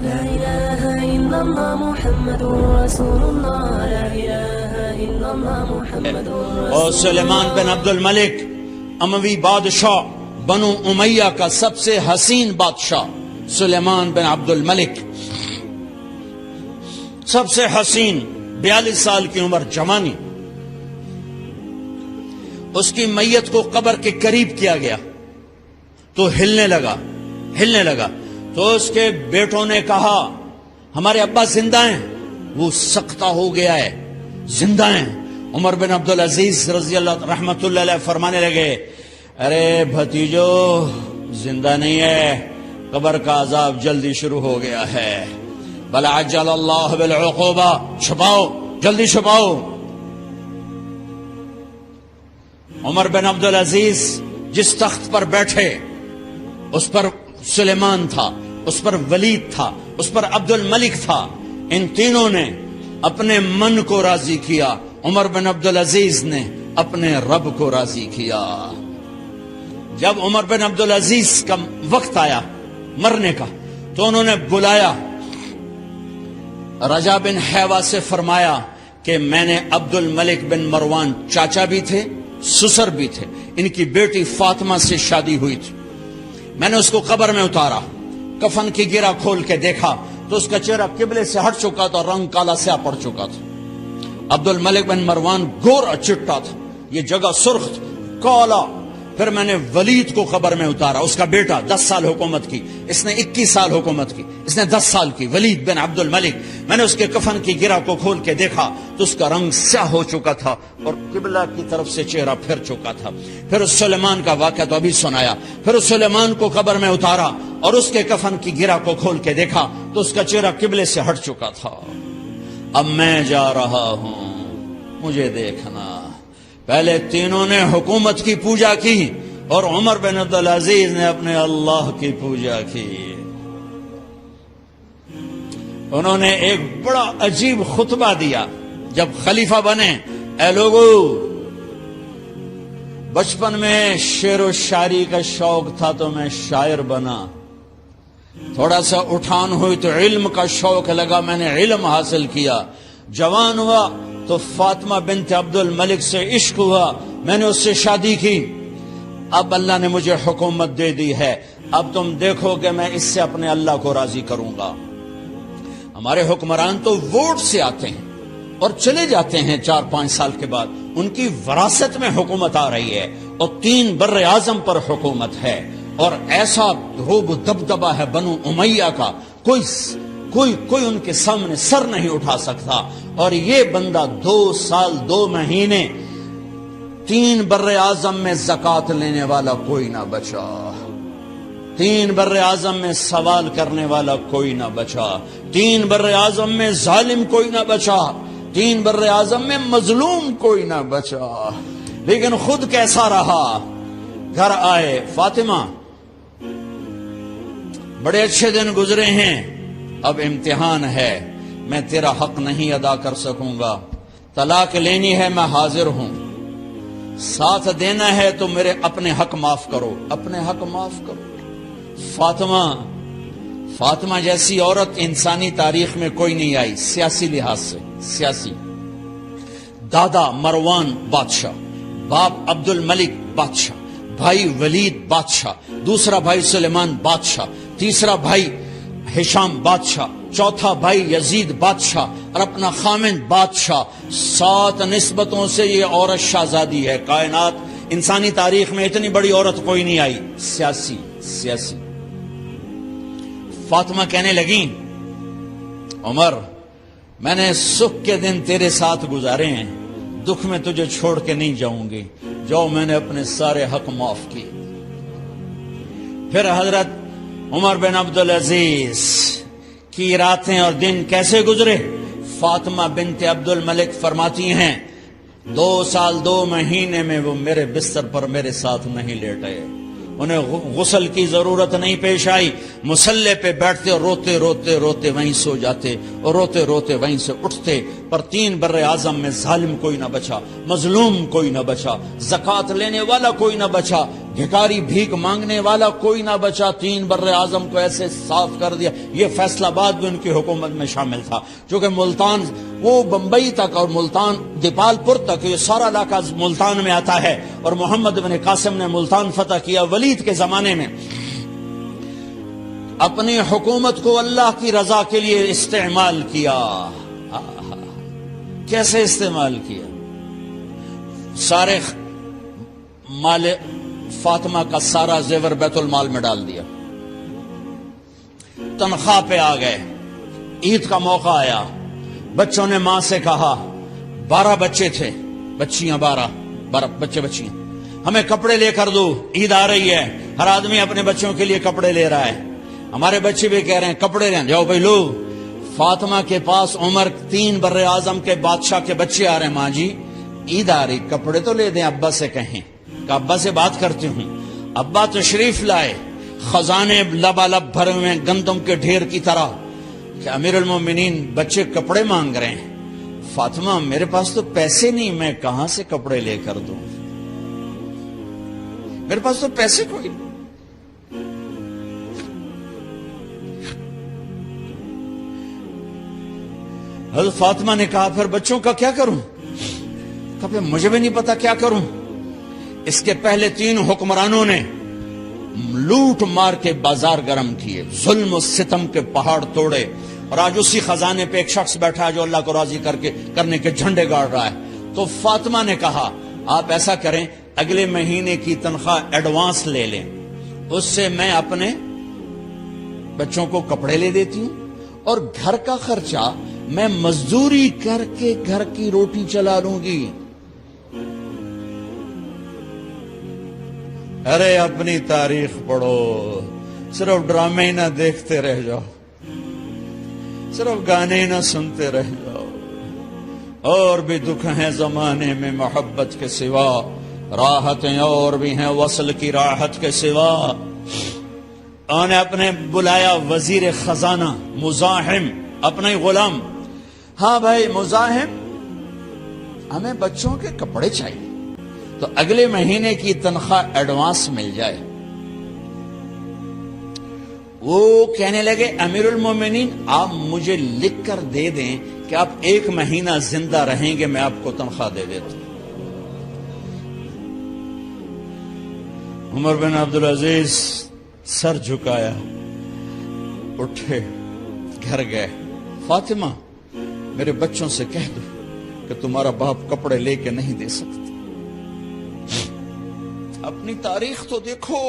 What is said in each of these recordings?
لا إله إلا الله محمد رسول الله لا إله إلا الله محمد رسول اور سلیمان بن عبد الملک اموی بادشاہ بنو امیہ کا سب سے حسین بادشاہ سلیمان بن عبد الملک، سب سے حسین، 42 سال کی عمر، جوانی. اس کی میت کو قبر کے قریب کیا گیا تو ہلنے لگا تو اس کے بیٹوں نے کہا ہمارے ابا زندہ ہیں. وہ سکتہ ہو گیا ہے، زندہ ہیں. عمر بن عبدالعزیز رضی اللہ رحمت اللہ علیہ فرمانے لگے ارے بھتیجو زندہ نہیں ہے، قبر کا عذاب جلدی شروع ہو گیا ہے. بل عجل اللہ بالعقوبہ، چھپاؤ، جلدی چھپاؤ. عمر بن عبدالعزیز جس تخت پر بیٹھے اس پر سلیمان تھا، اس پر ولید تھا، اس پر عبد الملک تھا. ان تینوں نے اپنے من کو راضی کیا، عمر بن عبدالعزیز نے اپنے رب کو راضی کیا. جب عمر بن عبدالعزیز کا وقت آیا مرنے کا تو انہوں نے بلایا رجا بن حیوہ سے، فرمایا کہ میں نے عبد الملک بن مروان، چاچا بھی تھے سسر بھی تھے، ان کی بیٹی فاطمہ سے شادی ہوئی تھی. میں نے اس کو قبر میں اتارا، کفن کی گرہ کھول کے دیکھا تو اس کا چہرہ قبلے سے ہٹ چکا تھا، رنگ کالا سیاہ پڑ چکا تھا. عبد الملک بن مروان گورا چٹا تھا، یہ جگہ سرخ تھی، کالا. پھر میں نے ولید کو قبر میں اتارا، اس کا بیٹا 10 سال حکومت کی، اس نے 21 سال حکومت کی، اس نے 10 سال کی، ولید بن عبد الملک. میں نے اس کے کفن کی گرہ کو کھول کے دیکھا تو اس کا رنگ سیاہ ہو چکا تھا اور قبلہ کی طرف سے چہرہ پھر چکا تھا. پھر اس سلیمان کا واقعہ تو ابھی سنایا. پھر اس سلیمان کو قبر میں اتارا اور اس کے کفن کی گرہ کو کھول کے دیکھا تو اس کا چہرہ قبلے سے ہٹ چکا تھا. اب میں جا رہا ہوں، مجھے دیکھنا. پہلے تینوں نے حکومت کی پوجا کی اور عمر بن عبدالعزیز نے اپنے اللہ کی پوجا کی. انہوں نے ایک بڑا عجیب خطبہ دیا جب خلیفہ بنے. اے لوگو، بچپن میں شعر و شاعری کا شوق تھا تو میں شاعر بنا، تھوڑا سا اٹھان ہوئی تو علم کا شوق لگا، میں نے علم حاصل کیا. جوان ہوا تو فاطمہ بنت عبد الملک سے عشق ہوا، میں نے اس سے شادی کی. اب اللہ نے مجھے حکومت دے دی ہے، اب تم دیکھو کہ میں اس سے اپنے اللہ کو راضی کروں گا. ہمارے حکمران تو ووٹ سے آتے ہیں اور چلے جاتے ہیں 4-5 سال کے بعد، ان کی وراثت میں حکومت آ رہی ہے اور 3 بر اعظم پر حکومت ہے اور ایسا روب و دبدبہ ہے بنو امیہ کا، کوئی ان کے سامنے سر نہیں اٹھا سکتا. اور یہ بندہ 2 سال 2 مہینے 3 بر اعظم میں زکوٰۃ لینے والا کوئی نہ بچا، 3 بر اعظم میں سوال کرنے والا کوئی نہ بچا، 3 بر اعظم میں ظالم کوئی نہ بچا، 3 بر اعظم میں مظلوم کوئی نہ بچا. لیکن خود کیسا رہا؟ گھر آئے، فاطمہ بڑے اچھے دن گزرے ہیں، اب امتحان ہے، میں تیرا حق نہیں ادا کر سکوں گا، طلاق لینی ہے میں حاضر ہوں، ساتھ دینا ہے تو میرے اپنے حق معاف کرو، اپنے حق معاف کرو. فاطمہ جیسی عورت انسانی تاریخ میں کوئی نہیں آئی، سیاسی لحاظ سے. سیاسی، دادا مروان بادشاہ، باپ عبد الملک بادشاہ، بھائی ولید بادشاہ، دوسرا بھائی سلیمان بادشاہ، تیسرا بھائی ہشام بادشاہ، چوتھا بھائی یزید بادشاہ اور اپنا خامند بادشاہ. 7 نسبتوں سے یہ عورت شہزادی ہے. کائنات انسانی تاریخ میں اتنی بڑی عورت کوئی نہیں آئی. سیاسی. فاطمہ کہنے لگیں عمر، میں نے سکھ کے دن تیرے ساتھ گزارے ہیں، دکھ میں تجھے چھوڑ کے نہیں جاؤں گی، جاؤ میں نے اپنے سارے حق معاف کیے. پھر حضرت عمر بن عبدالعزیز کی راتیں اور دن کیسے گزرے؟ فاطمہ بنت عبد الملک فرماتی ہیں 2 سال 2 مہینے میں وہ میرے بستر پر میرے ساتھ نہیں لیٹے، انہیں غسل کی ضرورت نہیں پیش آئی. مصلے پہ بیٹھتے اور روتے روتے روتے وہیں سو جاتے اور روتے روتے وہیں سے اٹھتے. پر 3 بر اعظم میں ظالم کوئی نہ بچا، مظلوم کوئی نہ بچا، زکوٰۃ لینے والا کوئی نہ بچا، بھکاری بھیک مانگنے والا کوئی نہ بچا، 3 بر اعظم کو ایسے صاف کر دیا۔ یہ فیصل آباد بھی ان کی حکومت میں شامل تھا، چونکہ ملتان وہ بمبئی تک اور ملتان دیپال پور تک یہ سارا علاقہ ملتان میں آتا ہے، اور محمد بن قاسم نے ملتان فتح کیا ولید کے زمانے میں۔ اپنی حکومت کو اللہ کی رضا کے لیے استعمال کیا۔ کیسے استعمال کیا؟ سارے مال فاطمہ کا سارا زیور بیت المال میں ڈال دیا، تنخواہ پہ آ گئے، عید کا موقع آیا، بچوں نے ماں سے کہا، 12 بچے تھے، بچیاں 12 بچے بچیاں، ہمیں کپڑے لے کر دو، عید آ رہی ہے، ہر آدمی اپنے بچوں کے لیے کپڑے لے رہا ہے۔ ہمارے بچے بھی کہہ رہے ہیں کپڑے لیں، جاؤ بھائی لو۔ فاطمہ کے پاس عمر 3 بر اعظم کے بادشاہ کے بچے آ رہے ہیں، ماں جی عید آ رہی، کپڑے تو لے دیں، ابا سے کہیں کہ ابا سے بات کرتی ہوں۔ ابا تشریف لائے، خزانے لبالب بھرے ہوئے گندم کے ڈھیر کی طرح، کہ امیر المومنین بچے کپڑے مانگ رہے ہیں۔ فاطمہ میرے پاس تو پیسے نہیں، میں کہاں سے کپڑے لے کر دوں، میرے پاس تو پیسے کوئی نہیں۔ حضرت فاطمہ نے کہا پھر بچوں کا کیا کروں؟ کہا پھر مجھے بھی نہیں پتا کیا کروں۔ اس کے پہلے 3 حکمرانوں نے لوٹ مار کے بازار گرم کیے، ظلم و ستم کے پہاڑ توڑے، اور آج اسی خزانے پہ ایک شخص بیٹھا ہے جو اللہ کو راضی کرنے کے جھنڈے گاڑ رہا ہے۔ تو فاطمہ نے کہا آپ ایسا کریں، اگلے مہینے کی تنخواہ ایڈوانس لے لیں، اس سے میں اپنے بچوں کو کپڑے لے دیتی ہوں، اور گھر کا خرچہ میں مزدوری کر کے گھر کی روٹی چلا لوں گی۔ ارے اپنی تاریخ پڑھو، صرف ڈرامے ہی نہ دیکھتے رہ جاؤ، صرف گانے ہی نہ سنتے رہ جاؤ۔ اور بھی دکھ ہیں زمانے میں محبت کے سوا، راحتیں اور بھی ہیں وصل کی راحت کے سوا۔ انہوں نے اپنے بلایا وزیر خزانہ مزاحم، اپنا ہی غلام، ہاں بھائی مزاحم ہمیں بچوں کے کپڑے چاہیے، تو اگلے مہینے کی تنخواہ ایڈوانس مل جائے۔ وہ کہنے لگے امیر المومنین آپ مجھے لکھ کر دے دیں کہ آپ 1 مہینہ زندہ رہیں گے، میں آپ کو تنخواہ دے دیتا ہوں۔ عمر بن عبدالعزیز سر جھکایا، اٹھے، گھر گئے، فاطمہ میرے بچوں سے کہہ دو کہ تمہارا باپ کپڑے لے کے نہیں دے سکتا۔ اپنی تاریخ تو دیکھو،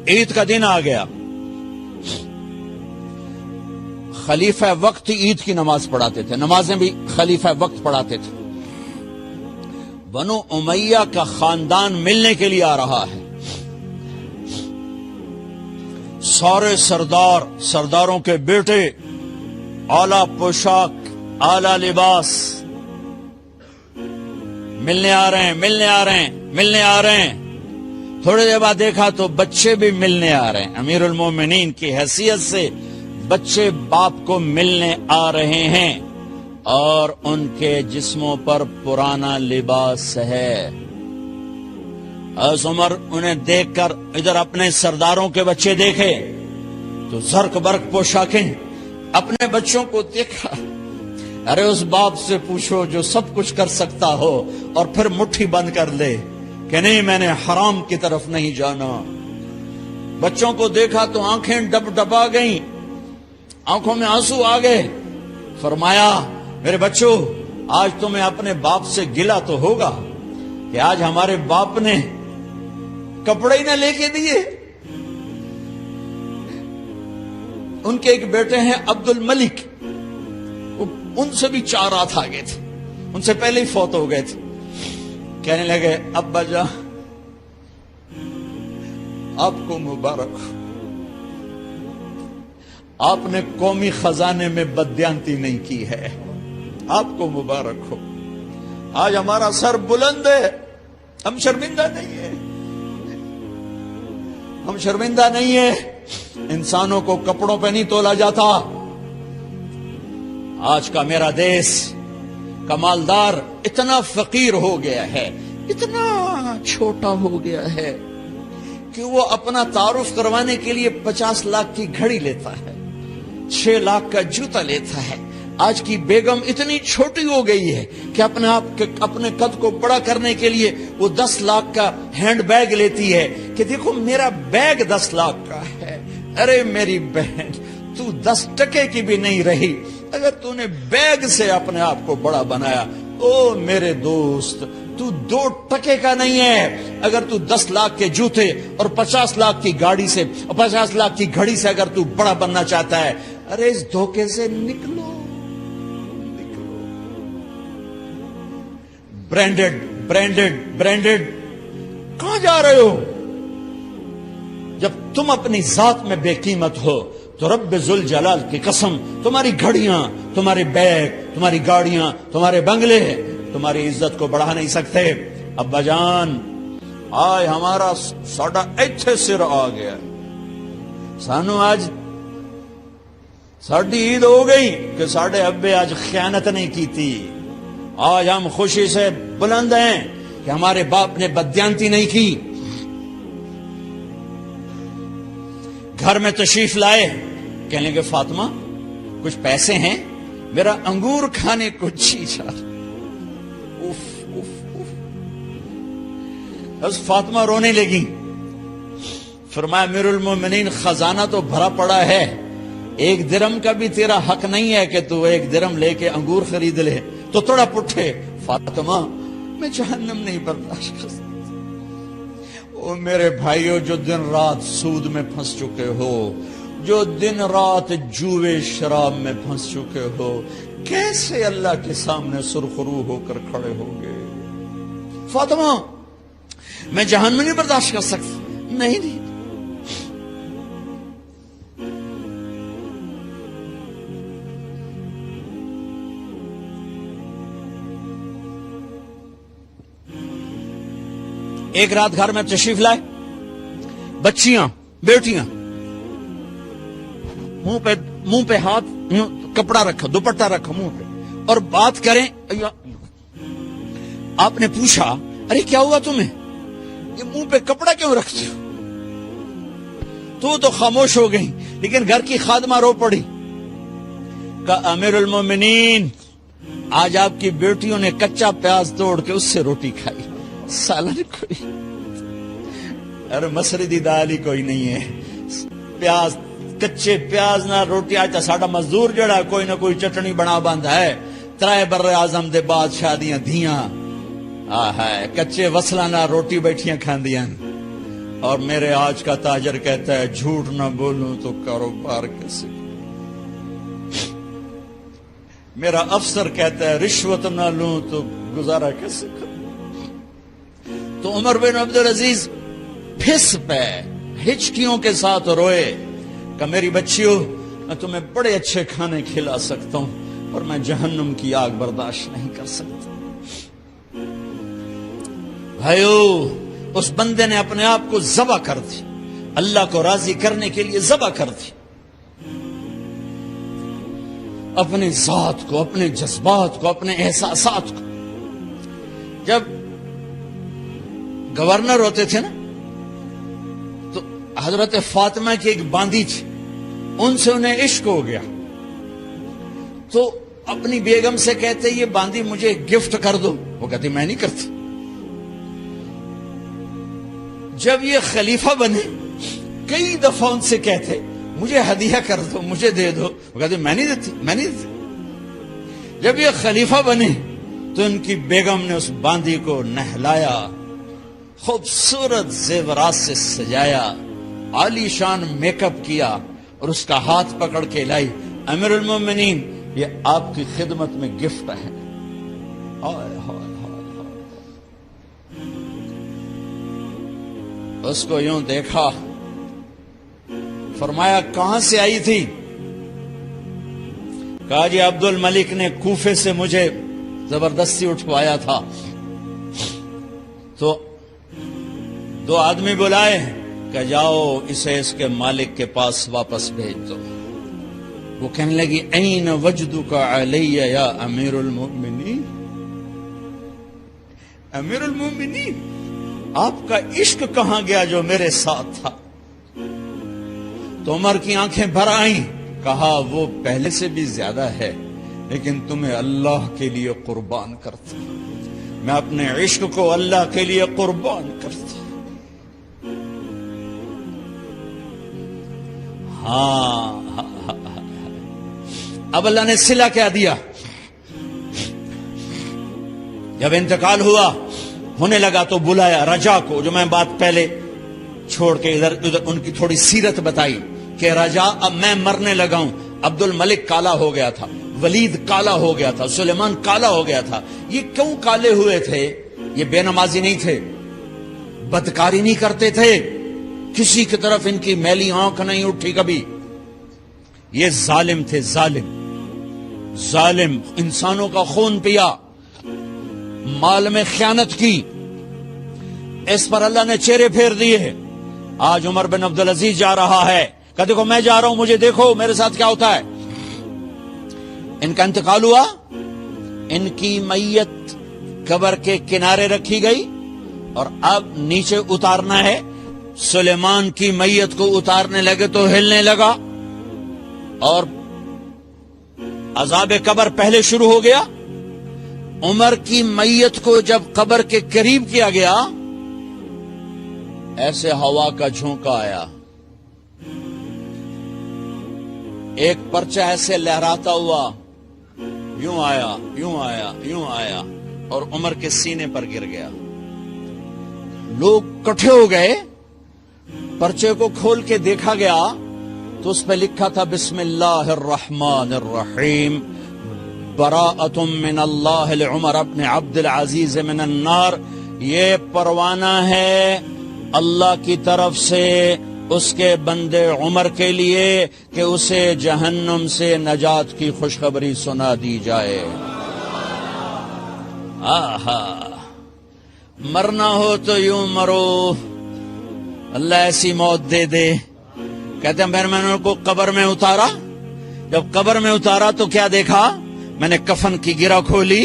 عید کا دن آ گیا، خلیفہ وقت عید کی نماز پڑھاتے تھے، نمازیں بھی خلیفہ وقت پڑھاتے تھے۔ بنو امیہ کا خاندان ملنے کے لیے آ رہا ہے، سارے سرداروں کے بیٹے اعلیٰ پوشاک، اعلیٰ لباس، ملنے آ رہے ہیں۔ تھوڑی دیر بعد دیکھا تو بچے بھی ملنے آ رہے ہیں، امیر المومنین کی حیثیت سے بچے باپ کو ملنے آ رہے ہیں، اور ان کے جسموں پر پرانا لباس ہے۔ عمر انہیں دیکھ کر ادھر اپنے سرداروں کے بچے دیکھے تو زرق برق پوشاکیں، اپنے بچوں کو دیکھا، ارے اس باپ سے پوچھو جو سب کچھ کر سکتا ہو اور پھر مٹھی بند کر لے کہ نہیں میں نے حرام کی طرف نہیں جانا۔ بچوں کو دیکھا تو آنکھیں ڈب ڈبا گئیں، آنکھوں میں آنسو آ گئے۔ فرمایا میرے بچوں آج تمہیں اپنے باپ سے گلہ تو ہوگا کہ آج ہمارے باپ نے کپڑے ہی نہ لے کے دیے۔ ان کے ایک بیٹے ہیں عبد الملک، ان سے بھی 4 رات آگے تھے، ان سے پہلے ہی فوت ہو گئے تھے۔ کہنے لگے ابا جان آپ کو مبارک، آپ نے قومی خزانے میں بددیانتی نہیں کی ہے، آپ کو مبارک ہو۔ آج ہمارا سر بلند ہے، ہم شرمندہ نہیں ہیں، ہم شرمندہ نہیں ہیں۔ انسانوں کو کپڑوں پہ نہیں تولا جاتا، آج کا میرا دیس کا مالدار اتنا فقیر ہو گیا ہے، اتنا چھوٹا ہو گیا ہے کہ وہ اپنا تعارف کروانے کے لیے 50 لاکھ کی گھڑی لیتا ہے، 6 لاکھ کا جوتا لیتا ہے۔ آج کی بیگم اتنی چھوٹی ہو گئی ہے کہ اپنے قد کو بڑا کرنے کے لیے وہ 10 لاکھ کا ہینڈ بیگ لیتی ہے کہ دیکھو میرا بیگ 10 لاکھ کا ہے۔ ارے میری بہن، تو 10 ٹکے کی بھی نہیں رہی اگر تو نے بیگ سے اپنے آپ کو بڑا بنایا۔ او میرے دوست، تو 2 ٹکے کا نہیں ہے اگر تو 10 لاکھ کے جوتے اور 50 لاکھ کی گاڑی سے، 50 لاکھ کی گھڑی سے اگر تو بڑا بننا چاہتا ہے۔ ارے اس دھوکے سے نکلو۔ برینڈڈ کہاں جا رہے ہو؟ جب تم اپنی ذات میں بے قیمت ہو تو رب ذوالجلال کی قسم، تمہاری گھڑیاں، تمہارے بیگ، تمہاری گاڑیاں، تمہارے بنگلے تمہاری عزت کو بڑھا نہیں سکتے۔ ابا جان، آج ہمارا ساڈا ایتھے سر آ گیا، سانو آج ساڈی عید ہو گئی کہ ساڈے ابے آج خیانت نہیں کی تھی۔ آج ہم خوشی سے بلند ہیں کہ ہمارے باپ نے بددیانتی نہیں کی۔ گھر میں تشریف لائے، کہنے لگے فاطمہ کچھ پیسے ہیں، میرا انگور کھانے کو جی چاہ رہا۔ بس فاطمہ رونے لگی۔ فرمایا امیر المومنین، خزانہ تو بھرا پڑا ہے، 1 درم کا بھی تیرا حق نہیں ہے کہ تو 1 درم لے کے انگور خرید لے۔ تو تھوڑا پٹھے، فاطمہ میں جہنم نہیں برداشت کر سکتا۔ او میرے بھائیو، جو دن رات سود میں پھنس چکے ہو، جو دن رات جوے شراب میں پھنس چکے ہو، کیسے اللہ کے سامنے سرخرو ہو کر کھڑے ہوگے؟ فاطمہ میں جہنم نہیں برداشت کر سکتا۔ نہیں، ایک رات گھر میں تشریف لائے، بچیاں، بیٹیاں، منہ پہ ہاتھ، کپڑا رکھا، دوپٹہ رکھا منہ پہ، اور بات کریں۔ آپ نے پوچھا ارے کیا ہوا تمہیں، یہ منہ پہ کپڑا کیوں رکھتے ہو؟ تو خاموش ہو گئی، لیکن گھر کی خادمہ رو پڑی۔ کہا امیر المومنین، آج آپ کی بیٹیوں نے کچا پیاز توڑ کے اس سے روٹی کھائی، سالن کوئی، ارے مسردی دال ہی کوئی نہیں ہے، پیاز، کچے پیاز نہ روٹی۔ آج ساڈا مزدور جڑا کوئی نہ کوئی چٹنی بنا باندا ہے، 3 بر اعظم دے بعد شادیاں دھیاں، ہے کچے وصلہ نہ روٹی بیٹھیاں کھاندیاں۔ اور میرے آج کا تاجر کہتا ہے جھوٹ نہ بولوں تو کاروبار کیسے، میرا افسر کہتا ہے رشوت نہ لوں تو گزارا کیسے کروں۔ تو عمر بن عبدالعزیز پھس پہ ہچکیوں کے ساتھ روئے کہ میری بچیوں، میں تمہیں بڑے اچھے کھانے کھلا سکتا ہوں اور میں جہنم کی آگ برداشت نہیں کر سکتا۔ بھائیو، اس بندے نے اپنے آپ کو ذبح کر دی، اللہ کو راضی کرنے کے لیے ذبح کر دی، اپنے ذات کو، اپنے جذبات کو، اپنے احساسات کو۔ جب گورنر ہوتے تھے نا، تو حضرت فاطمہ کی ایک باندی تھی، ان سے انہیں عشق ہو گیا، تو اپنی بیگم سے کہتے یہ باندی مجھے گفٹ کر دو، وہ کہتی میں نہیں کرتی۔ جب یہ خلیفہ بنے، کئی دفعہ ان سے کہتے مجھے ہدیہ کر دو، مجھے دے دو، وہ کہتے میں نہیں دیتی۔ جب یہ خلیفہ بنے تو ان کی بیگم نے اس باندی کو نہلایا، خوبصورت زیورات سے سجایا، عالی شان میک اپ کیا اور اس کا ہاتھ پکڑ کے لائی، امیر المومنین یہ آپ کی خدمت میں گفٹ ہے۔ اس کو یوں دیکھا، فرمایا کہاں سے آئی تھی؟ کہا جی عبد الملک نے کوفے سے مجھے زبردستی اٹھوایا تھا، تو 2 آدمی بلائے کہ جاؤ اسے اس کے مالک کے پاس واپس بھیج دو۔ وہ کہنے لگی این وجدک علی یا امیر المؤمنین، امیر المؤمنین آپ کا عشق کہاں گیا جو میرے ساتھ تھا؟ تو عمر کی آنکھیں بھر آئیں، کہا وہ پہلے سے بھی زیادہ ہے، لیکن تمہیں اللہ کے لیے قربان کرتا، میں اپنے عشق کو اللہ کے لیے قربان کرتا۔ ہاں اب اللہ نے صلہ کیا دیا؟ جب انتقال ہوا ہونے لگا تو بلایا رجا کو، جو میں بات پہلے چھوڑ کے ادھر ان کی تھوڑی سیرت بتائی کہ رجا اب میں مرنے لگا ہوں، عبد الملک کالا ہو گیا تھا، ولید کالا ہو گیا تھا، سلیمان کالا ہو گیا تھا۔ یہ کیوں کالے ہوئے تھے؟ یہ بے نمازی نہیں تھے، بدکاری نہیں کرتے تھے، کسی کی طرف ان کی میلی آنکھ نہیں اٹھی کبھی، یہ ظالم تھے، ظالم انسانوں کا خون پیا، مال میں خیانت کی، اس پر اللہ نے چہرے پھیر دیے۔ آج عمر بن عبدالعزیز جا رہا ہے کہ دیکھو میں جا رہا ہوں، مجھے دیکھو میرے ساتھ کیا ہوتا ہے۔ ان کا انتقال ہوا، ان کی میت قبر کے کنارے رکھی گئی اور اب نیچے اتارنا ہے۔ سلیمان کی میت کو اتارنے لگے تو ہلنے لگا اور عذاب قبر پہلے شروع ہو گیا۔ عمر کی میت کو جب قبر کے قریب کیا گیا، ایسے ہوا کا جھونکا آیا، ایک پرچہ ایسے لہراتا ہوا یوں آیا، یوں آیا، یوں آیا اور عمر کے سینے پر گر گیا۔ لوگ کٹھے ہو گئے، پرچے کو کھول کے دیکھا گیا تو اس پہ لکھا تھا بسم اللہ الرحمن الرحیم، براءۃ من اللہ لعمر بن عبد العزیز من النار۔ یہ پروانہ ہے اللہ کی طرف سے اس کے بندے عمر کے لیے کہ اسے جہنم سے نجات کی خوشخبری سنا دی جائے۔ آہا، مرنا ہو تو یوں مرو، اللہ ایسی موت دے دے۔ کہتے ہیں پھر میں نے ان کو قبر میں اتارا، جب قبر میں اتارا تو کیا دیکھا؟ میں نے کفن کی گرہ کھولی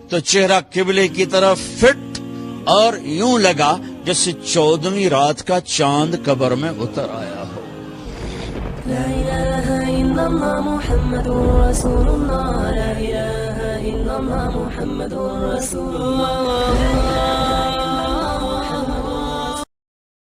تو چہرہ قبلے کی طرف فٹ اور یوں لگا جیسے 14ویں رات کا چاند قبر میں اتر آیا ہو۔ لا إله إلا الله محمد رسول الله، لا إله إلا الله محمد رسول الله۔